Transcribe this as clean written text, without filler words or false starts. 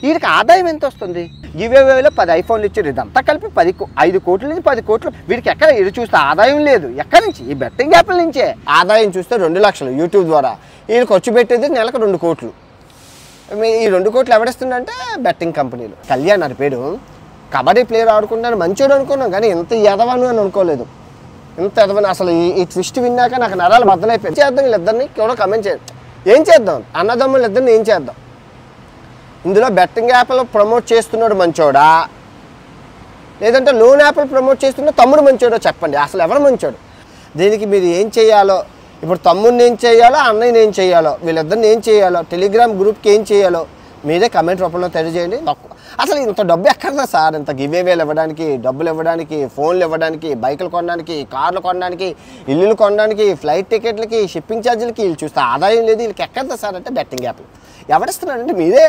వీడికి ఆదాయం ఎంత వస్తుంది? గివేవేలో 10 ఐఫోన్లు ఇచ్చారు, ఇదంతా కలిపి 5 కోట్ల నుంచి 10 కోట్లు. వీడికి ఎక్కడ ఇది చూస్తే ఆదాయం లేదు. ఎక్కడి నుంచి? ఈ బెట్టింగ్ యాప్ల నుంచే ఆదాయం చూస్తే 2 లక్షలు యూట్యూబ్ ద్వారా. వీళ్ళు ఖర్చు పెట్టేది నెలకు 2 కోట్లు. ఈ 2 కోట్లు ఎవడిస్తుందంటే బెట్టింగ్ కంపెనీలు. కళ్యాణ్ అని పేరు, కబడ్డీ ప్లేయర్ ఆడుకుంటాను, మంచోడు అనుకున్నాం, కానీ ఇంత ఎదవను అని అనుకోలేదు. ఇంత ఎదవని అసలు ఈ ట్విస్ట్ విన్నాక నాకు నరాలు బద్దలైపోయింది. చేద్దాం వీళ్ళిద్దరిని కూడా కమెంట్ చేయండి. ఏం చేద్దాం? అన్నదమ్ములు ఇద్దరిని ఏం చేద్దాం? ఇందులో బెట్టింగ్ యాప్లు ప్రమోట్ చేస్తున్నాడు మంచోడా, లేదంటే లోన్ యాప్లు ప్రమోట్ చేస్తున్న తమ్ముడు మంచోడో చెప్పండి. అసలు ఎవరు మంచోడు? దీనికి మీరు ఏం చేయాలో, ఇప్పుడు తమ్ముడిని ఏం చేయాలో, అన్నయ్యని ఏం చేయాలో, వీళ్ళిద్దరిని ఏం చేయాలో, టెలిగ్రామ్ గ్రూప్కి ఏం చేయాలో మీరే కమెంట్ రూపంలో తెలియజేయండి. అసలు ఇంత డబ్బు ఎక్కడదా సార్? ఇంత గివేవేలు ఇవ్వడానికి, డబ్బులు ఇవ్వడానికి, ఫోన్లు ఇవ్వడానికి, బైకులు కొనడానికి, కార్లు కొనడానికి, ఇల్లులు కొనడానికి, ఫ్లైట్ టికెట్లకి, షిప్పింగ్ ఛార్జీలకి వీళ్ళు చూస్తే ఆదాయం లేదు. వీళ్ళకి ఎక్కడదా సార్ అంటే బెట్టింగ్ యాప్లు. ఎవరిస్తున్నారంటే మీరే.